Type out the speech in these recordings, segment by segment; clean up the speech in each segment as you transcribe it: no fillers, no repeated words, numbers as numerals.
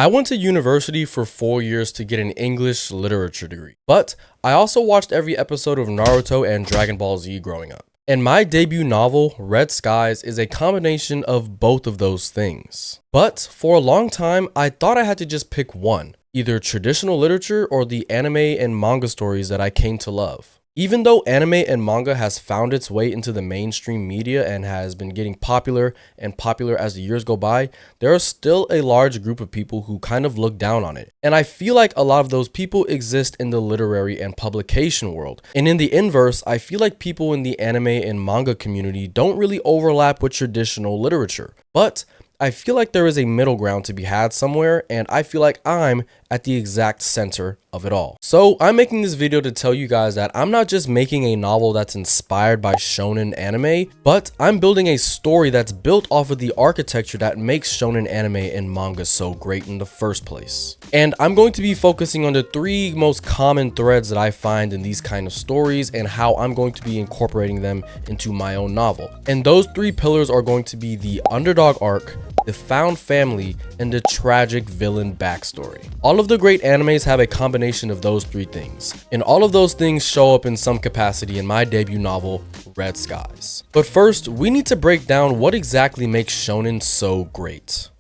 I went to university for 4 years to get an English literature degree, but I also watched every episode of Naruto and Dragon Ball Z growing up. And my debut novel, Red Skies, is a combination of both of those things. But for a long time, I thought I had to just pick one, either traditional literature or the anime and manga stories that I came to love. Even though anime and manga has found its way into the mainstream media and has been getting popular and popular as the years go by, there are still a large group of people who kind of look down on it. And I feel like a lot of those people exist in the literary and publication world. And in the inverse, I feel like people in the anime and manga community don't really overlap with traditional literature. But I feel like there is a middle ground to be had somewhere, and I feel like I'm at the exact center of it all. So I'm making this video to tell you guys that I'm not just making a novel that's inspired by shonen anime, but I'm building a story that's built off of the architecture that makes shonen anime and manga so great in the first place. And I'm going to be focusing on the 3 most common threads that I find in these kind of stories and how I'm going to be incorporating them into my own novel. And those 3 pillars are going to be the underdog arc, the found family, and the tragic villain backstory. All of the great animes have a combination of those 3 things, and all of those things show up in some capacity in my debut novel, Red Skies. But first, we need to break down what exactly makes shonen so great.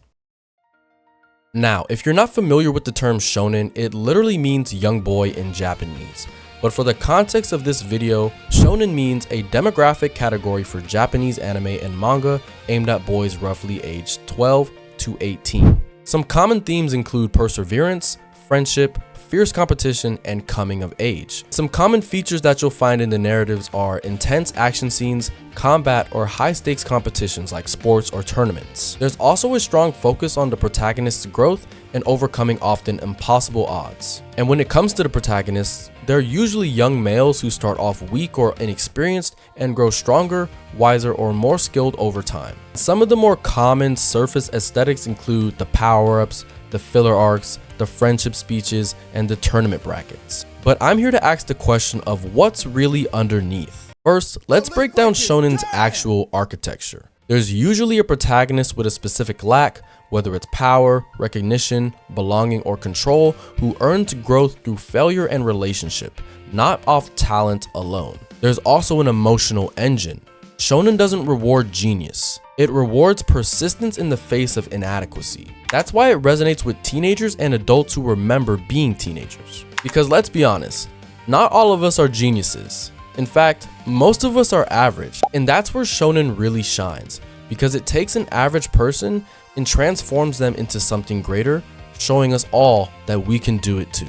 Now, if you're not familiar with the term shonen, it literally means young boy in Japanese. But for the context of this video, shonen means a demographic category for Japanese anime and manga aimed at boys roughly aged 12 to 18. Some common themes include perseverance, friendship, fierce competition, and coming of age. Some common features that you'll find in the narratives are intense action scenes, combat, or high-stakes competitions like sports or tournaments. There's also a strong focus on the protagonist's growth and overcoming often impossible odds. And when it comes to the protagonists, they're usually young males who start off weak or inexperienced and grow stronger, wiser, or more skilled over time. Some of the more common surface aesthetics include the power-ups, the filler arcs, the friendship speeches, and the tournament brackets. But I'm here to ask the question of what's really underneath. First, let's break down shonen's actual architecture. There's usually a protagonist with a specific lack, whether it's power, recognition, belonging, or control, who earns growth through failure and relationship, not off talent alone. There's also an emotional engine. Shonen doesn't reward genius. It rewards persistence in the face of inadequacy. That's why it resonates with teenagers and adults who remember being teenagers. Because let's be honest, not all of us are geniuses. In fact, most of us are average, and that's where shonen really shines, because it takes an average person and transforms them into something greater, showing us all that we can do it too.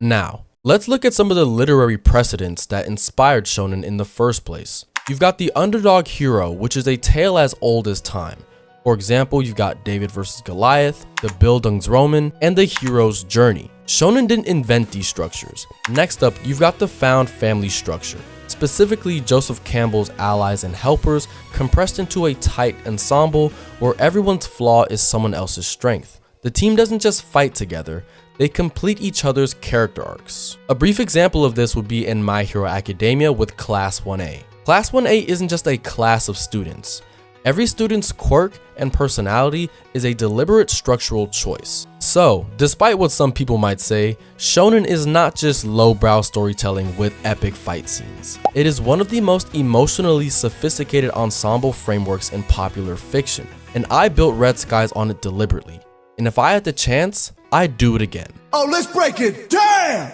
Now, let's look at some of the literary precedents that inspired shonen in the first place. You've got the underdog hero, which is a tale as old as time. For example, you've got David versus Goliath, the Bildungsroman, and the hero's journey. Shonen didn't invent these structures. Next up, you've got the found family structure, specifically Joseph Campbell's allies and helpers compressed into a tight ensemble where everyone's flaw is someone else's strength. The team doesn't just fight together, they complete each other's character arcs. A brief example of this would be in My Hero Academia with Class 1A. Class 1A isn't just a class of students. Every student's quirk and personality is a deliberate structural choice. So, despite what some people might say, shonen is not just lowbrow storytelling with epic fight scenes. It is one of the most emotionally sophisticated ensemble frameworks in popular fiction, and I built Red Skies on it deliberately. And if I had the chance, I'd do it again. Oh, let's break it down!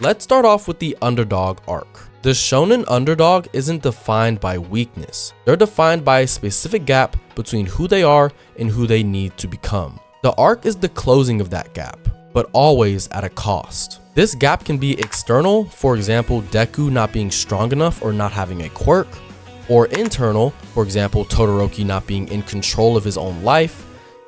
Let's start off with the underdog arc. The shonen underdog isn't defined by weakness. They're defined by a specific gap between who they are and who they need to become. The arc is the closing of that gap, but always at a cost. This gap can be external, for example, Deku not being strong enough or not having a quirk, or internal, for example, Todoroki not being in control of his own life,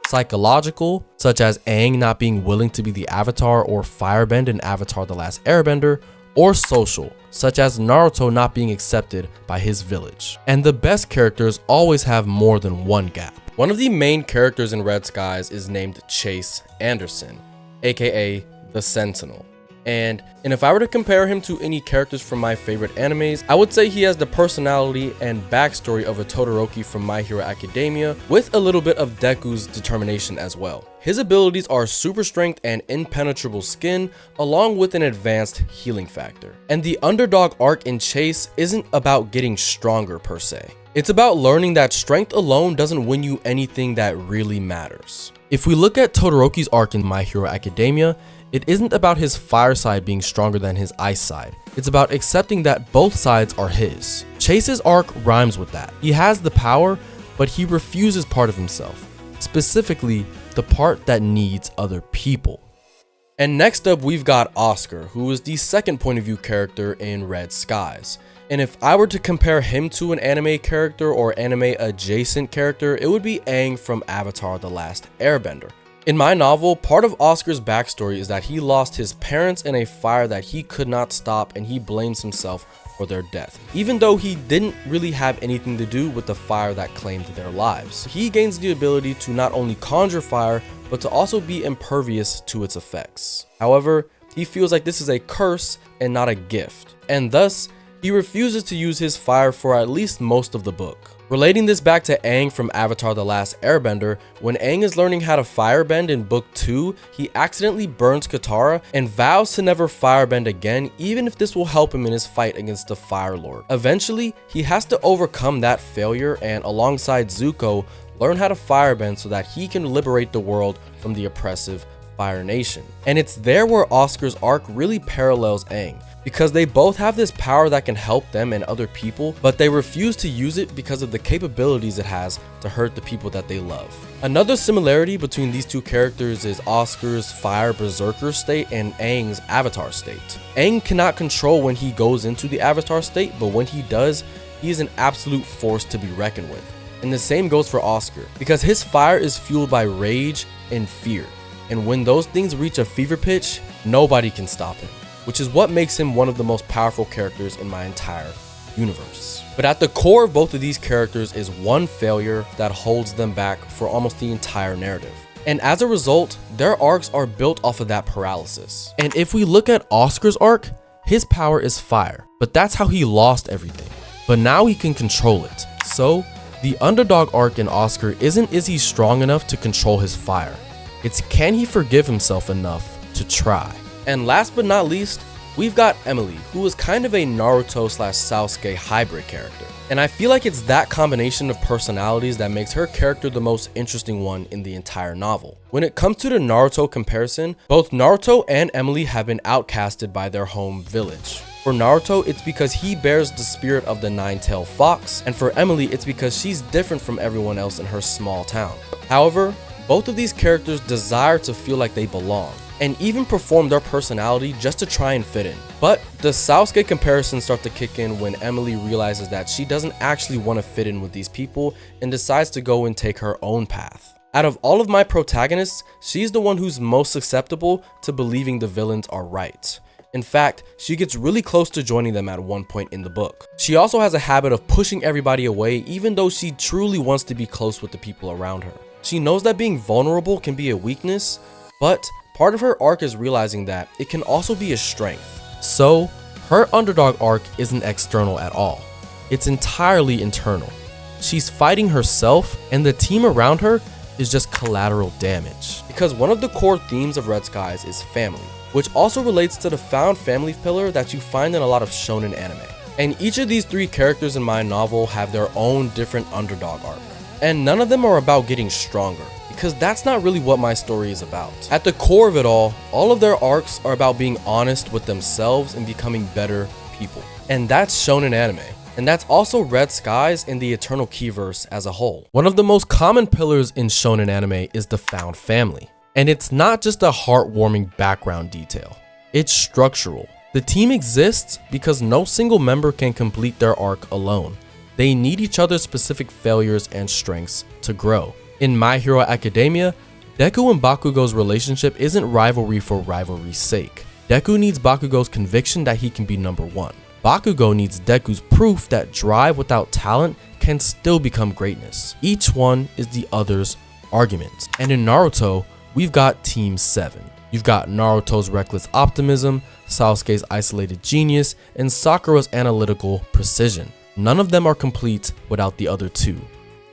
psychological, such as Aang not being willing to be the Avatar or Firebend in Avatar The Last Airbender, or social, such as Naruto not being accepted by his village. And the best characters always have more than one gap. One of the main characters in Red Skies is named Chase Anderson, aka the Sentinel. And if I were to compare him to any characters from my favorite animes, I would say he has the personality and backstory of a Todoroki from My Hero Academia, with a little bit of Deku's determination as well. His abilities are super strength and impenetrable skin, along with an advanced healing factor. And the underdog arc in Chase isn't about getting stronger per se. It's about learning that strength alone doesn't win you anything that really matters. If we look at Todoroki's arc in My Hero Academia, it isn't about his fire side being stronger than his ice side. It's about accepting that both sides are his. Chase's arc rhymes with that. He has the power, but he refuses part of himself. Specifically, the part that needs other people. And next up, we've got Oscar, who is the second point of view character in Red Skies. And if I were to compare him to an anime character or anime adjacent character, it would be Aang from Avatar: The Last Airbender. In my novel, part of Oscar's backstory is that he lost his parents in a fire that he could not stop, and he blames himself for their death, even though he didn't really have anything to do with the fire that claimed their lives. He gains the ability to not only conjure fire, but to also be impervious to its effects. However, he feels like this is a curse and not a gift, and thus, he refuses to use his fire for at least most of the book. Relating this back to Aang from Avatar: The Last Airbender, when Aang is learning how to firebend in book 2, he accidentally burns Katara and vows to never firebend again, even if this will help him in his fight against the Fire Lord. Eventually, he has to overcome that failure and, alongside Zuko, learn how to firebend so that he can liberate the world from the oppressive Fire Nation. And it's there where Oscar's arc really parallels Aang, because they both have this power that can help them and other people, but they refuse to use it because of the capabilities it has to hurt the people that they love. Another similarity between these two characters is Oscar's fire berserker state and Aang's avatar state. Aang cannot control when he goes into the avatar state, but when he does, he is an absolute force to be reckoned with. And the same goes for Oscar, because his fire is fueled by rage and fear. And when those things reach a fever pitch, nobody can stop him, which is what makes him one of the most powerful characters in my entire universe. But at the core of both of these characters is one failure that holds them back for almost the entire narrative. And as a result, their arcs are built off of that paralysis. And if we look at Oscar's arc, his power is fire, but that's how he lost everything. But now he can control it. So, the underdog arc in Oscar isn't is he strong enough to control his fire. It's can he forgive himself enough to try. And last but not least, we've got Emily, who is kind of a Naruto/Sasuke hybrid character. And I feel like it's that combination of personalities that makes her character the most interesting one in the entire novel. When it comes to the Naruto comparison, both Naruto and Emily have been outcasted by their home village. For Naruto, it's because he bears the spirit of the nine-tailed fox, and for Emily, it's because she's different from everyone else in her small town. However, both of these characters desire to feel like they belong, and even perform their personality just to try and fit in. But the Sasuke comparisons start to kick in when Emily realizes that she doesn't actually want to fit in with these people and decides to go and take her own path. Out of all of my protagonists, she's the one who's most susceptible to believing the villains are right. In fact, she gets really close to joining them at one point in the book. She also has a habit of pushing everybody away, even though she truly wants to be close with the people around her. She knows that being vulnerable can be a weakness, but part of her arc is realizing that it can also be a strength. So, her underdog arc isn't external at all. It's entirely internal. She's fighting herself, and the team around her is just collateral damage. Because one of the core themes of Red Skies is family, which also relates to the found family pillar that you find in a lot of shonen anime. And each of these three characters in my novel have their own different underdog arc. And none of them are about getting stronger, because that's not really what my story is about. At the core of it all of their arcs are about being honest with themselves and becoming better people. And that's shonen anime. And that's also Red Skies and the Eternal Keyverse as a whole. One of the most common pillars in shonen anime is the found family. And it's not just a heartwarming background detail. It's structural. The team exists because no single member can complete their arc alone. They need each other's specific failures and strengths to grow. In My Hero Academia, Deku and Bakugo's relationship isn't rivalry for rivalry's sake. Deku needs Bakugo's conviction that he can be number one. Bakugo needs Deku's proof that drive without talent can still become greatness. Each one is the other's argument. And in Naruto, we've got Team 7. You've got Naruto's reckless optimism, Sasuke's isolated genius, and Sakura's analytical precision. None of them are complete without the other two.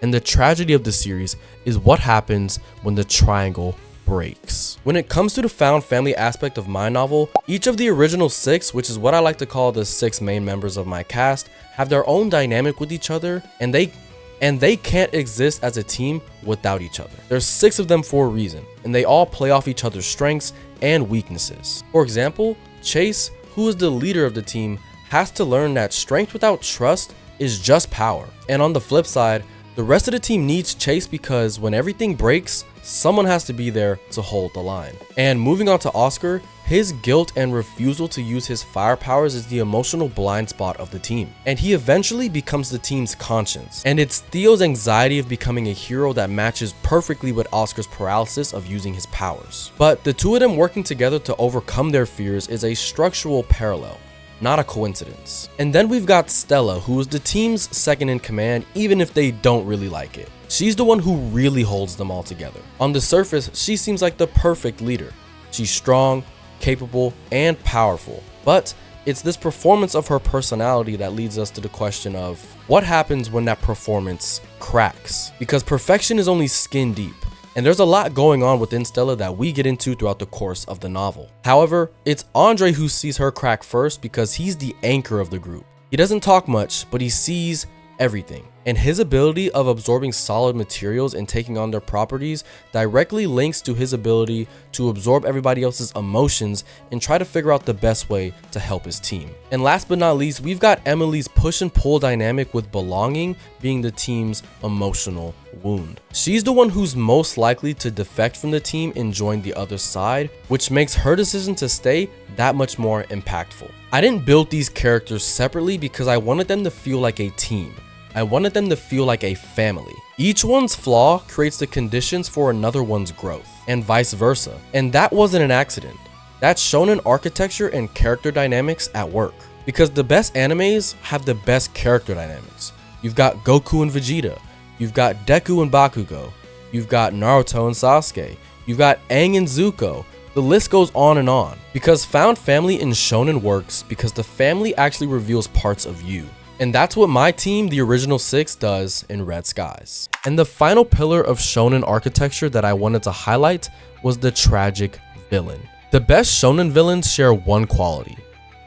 And the tragedy of the series is what happens when the triangle breaks. When it comes to the found family aspect of my novel, each of the original 6, which is what I like to call the 6 main members of my cast, have their own dynamic with each other, and they can't exist as a team without each other. There's 6 of them for a reason, and they all play off each other's strengths and weaknesses. For example, Chase, who is the leader of the team, has to learn that strength without trust is just power. And on the flip side, the rest of the team needs Chase because when everything breaks, someone has to be there to hold the line. And moving on to Oscar, his guilt and refusal to use his fire powers is the emotional blind spot of the team. And he eventually becomes the team's conscience. And it's Theo's anxiety of becoming a hero that matches perfectly with Oscar's paralysis of using his powers. But the two of them working together to overcome their fears is a structural parallel, not a coincidence. And then we've got Stella, who is the team's second in command, even if they don't really like it. She's the one who really holds them all together. On the surface, she seems like the perfect leader. She's strong, capable, and powerful. But it's this performance of her personality that leads us to the question of what happens when that performance cracks? Because perfection is only skin deep. And there's a lot going on within Stella that we get into throughout the course of the novel. However, it's Andre who sees her crack first because he's the anchor of the group. He doesn't talk much, but he sees everything. And his ability of absorbing solid materials and taking on their properties directly links to his ability to absorb everybody else's emotions and try to figure out the best way to help his team. And last but not least, we've got Emily's push and pull dynamic with belonging being the team's emotional wound. She's the one who's most likely to defect from the team and join the other side, which makes her decision to stay that much more impactful. I didn't build these characters separately because I wanted them to feel like a team. I wanted them to feel like a family. Each one's flaw creates the conditions for another one's growth, and vice versa. And that wasn't an accident. That's shonen architecture and character dynamics at work. Because the best animes have the best character dynamics. You've got Goku and Vegeta. You've got Deku and Bakugo. You've got Naruto and Sasuke. You've got Aang and Zuko. The list goes on and on. Because found family in shonen works because the family actually reveals parts of you. And that's what my team, the original 6, does in Red Skies. And the final pillar of shonen architecture that I wanted to highlight was the tragic villain. The best shonen villains share one quality.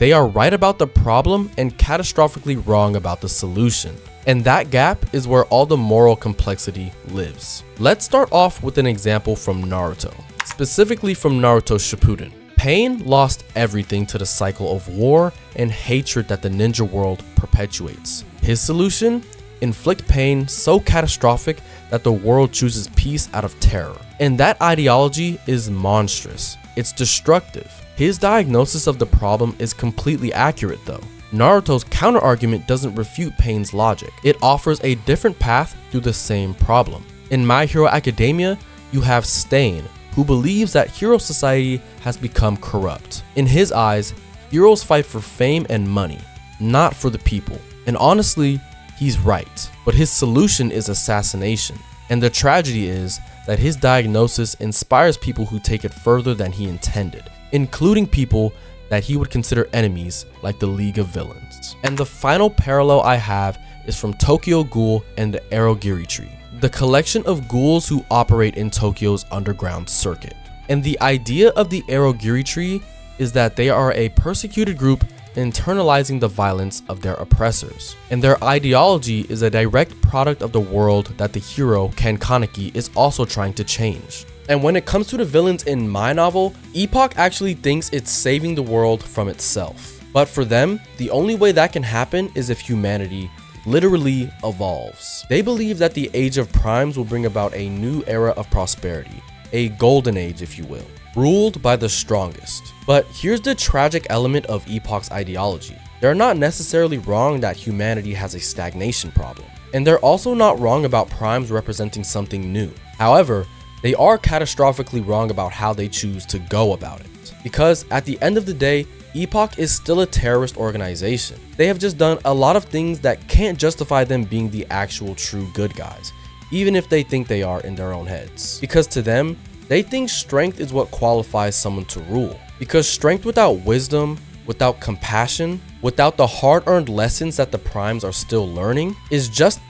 They are right about the problem and catastrophically wrong about the solution. And that gap is where all the moral complexity lives. Let's start off with an example from Naruto, specifically from Naruto Shippuden. Pain lost everything to the cycle of war and hatred that the ninja world perpetuates. His solution? Inflict pain so catastrophic that the world chooses peace out of terror. And that ideology is monstrous. It's destructive. His diagnosis of the problem is completely accurate though. Naruto's counterargument doesn't refute Pain's logic. It offers a different path through the same problem. In My Hero Academia, you have Stain, who believes that hero society has become corrupt. In his eyes, heroes fight for fame and money, not for the people. And honestly, he's right. But his solution is assassination. And the tragedy is that his diagnosis inspires people who take it further than he intended, including people that he would consider enemies like the League of Villains. And the final parallel I have is from Tokyo Ghoul and the Erogiri Tree, the collection of ghouls who operate in Tokyo's underground circuit. And the idea of the Erogiri Tree is that they are a persecuted group internalizing the violence of their oppressors. And their ideology is a direct product of the world that the hero, Ken Kaneki, is also trying to change. And when it comes to the villains in my novel, Epoch actually thinks it's saving the world from itself. But for them, the only way that can happen is if humanity literally evolves. They believe that the Age of Primes will bring about a new era of prosperity, a golden age if you will, ruled by the strongest. But here's the tragic element of Epoch's ideology. They're not necessarily wrong that humanity has a stagnation problem, and they're also not wrong about primes representing something new. However, they are catastrophically wrong about how they choose to go about it. Because at the end of the day, Epoch is still a terrorist organization. They have just done a lot of things that can't justify them being the actual true good guys, even if they think they are in their own heads. Because to them, They think strength is what qualifies someone to rule. Because strength without wisdom, without compassion, without the hard-earned lessons that the primes are still learning is just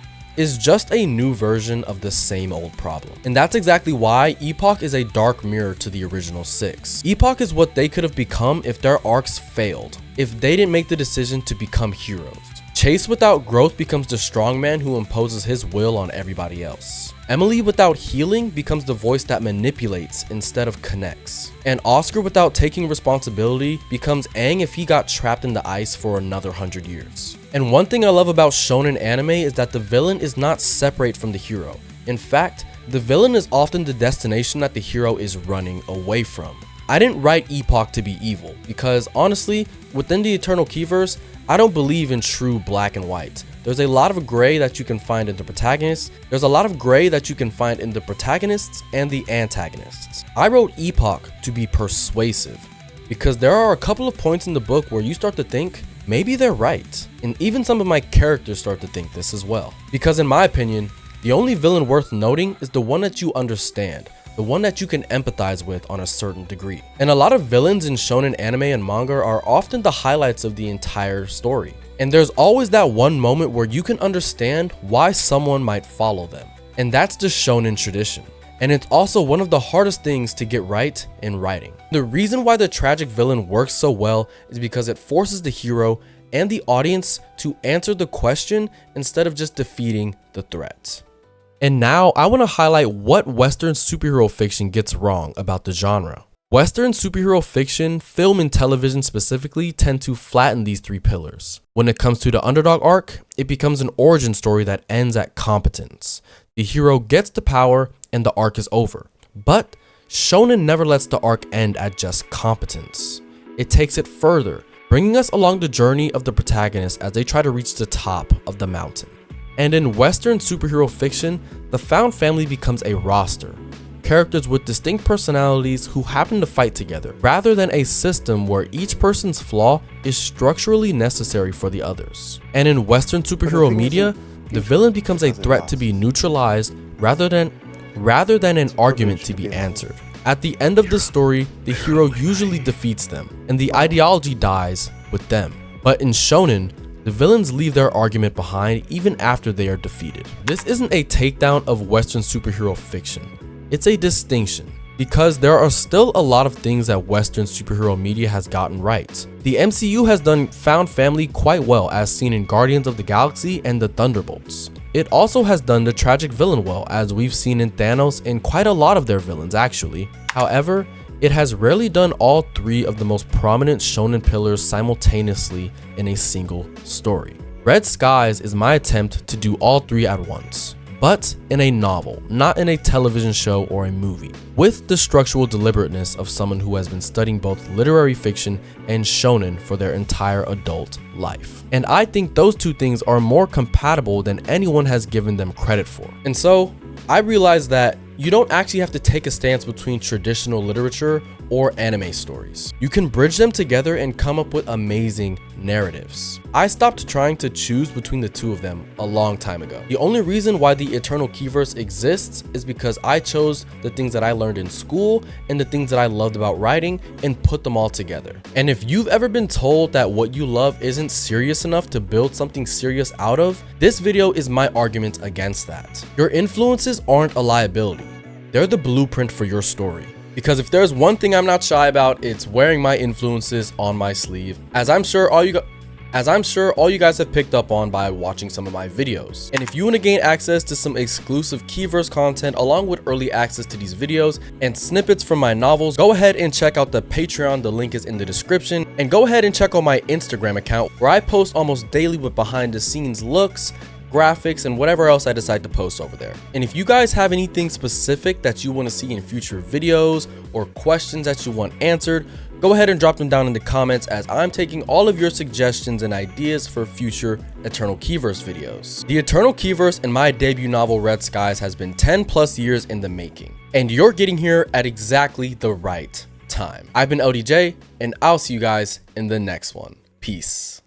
a new version of the same old problem. And that's exactly why Epoch is a dark mirror to the original 6. Epoch is what they could have become if their arcs failed, if they didn't make the decision to become heroes. Chase without growth becomes the strongman who imposes his will on everybody else. Emily without healing becomes the voice that manipulates instead of connects. And Oscar without taking responsibility becomes Aang if he got trapped in the ice for another 100 years. And one thing I love about shonen anime is that the villain is not separate from the hero. In fact, the villain is often the destination that the hero is running away from. I didn't write Epoch to be evil because honestly, within the Eternal Keyverse, I don't believe in true black and white. There's a lot of gray that you can find in the protagonists. There's a lot of gray that you can find in the protagonists and the antagonists. I wrote Epoch to be persuasive because there are a couple of points in the book where you start to think, maybe they're right. And even some of my characters start to think this as well. Because in my opinion, the only villain worth noting is the one that you understand, the one that you can empathize with on a certain degree. And a lot of villains in shonen anime and manga are often the highlights of the entire story. And there's always that one moment where you can understand why someone might follow them. And that's the shonen tradition. And it's also one of the hardest things to get right in writing. The reason why the tragic villain works so well is because it forces the hero and the audience to answer the question instead of just defeating the threat. And now I want to highlight what Western superhero fiction gets wrong about the genre. Western superhero fiction, film and television specifically, tend to flatten these three pillars. When it comes to the underdog arc, it becomes an origin story that ends at competence. The hero gets the power and the arc is over. But shonen never lets the arc end at just competence. It takes it further, bringing us along the journey of the protagonist as they try to reach the top of the mountain. And in Western superhero fiction, the found family becomes a roster. Characters with distinct personalities who happen to fight together, rather than a system where each person's flaw is structurally necessary for the others. And in Western superhero media, the villain becomes a threat to be neutralized rather than an argument to be answered. At the end of the story, the hero usually defeats them, and the ideology dies with them. But in shonen, the villains leave their argument behind even after they are defeated. This isn't a takedown of Western superhero fiction. It's a distinction, because there are still a lot of things that Western superhero media has gotten right. The MCU has done found family quite well, as seen in Guardians of the Galaxy and the Thunderbolts. It also has done the tragic villain well, as we've seen in Thanos and quite a lot of their villains actually. However, it has rarely done all three of the most prominent shonen pillars simultaneously in a single story. Red Skies is my attempt to do all three at once, but in a novel, not in a television show or a movie, with the structural deliberateness of someone who has been studying both literary fiction and shonen for their entire adult life. And I think those two things are more compatible than anyone has given them credit for. And so I realized that you don't actually have to take a stance between traditional literature or anime stories. You can bridge them together and come up with amazing narratives. I stopped trying to choose between the two of them a long time ago. The only reason why the Eternal Keyverse exists is because I chose the things that I learned in school and the things that I loved about writing and put them all together. And if you've ever been told that what you love isn't serious enough to build something serious out of, this video is my argument against that. Your influences aren't a liability. They're the blueprint for your story. Because if there's one thing I'm not shy about, it's wearing my influences on my sleeve, as I'm sure all you guys have picked up on by watching some of my videos. And if you want to gain access to some exclusive Keyverse content along with early access to these videos and snippets from my novels, go ahead and check out the Patreon, the link is in the description, and go ahead and check out my Instagram account where I post almost daily with behind the scenes looks, graphics, and whatever else I decide to post over there. And if you guys have anything specific that you want to see in future videos or questions that you want answered, go ahead and drop them down in the comments, as I'm taking all of your suggestions and ideas for future Eternal Keyverse videos. The Eternal Keyverse and my debut novel Red Skies has been 10 plus years in the making, and you're getting here at exactly the right time. I've been LDJ, and I'll see you guys in the next one. Peace.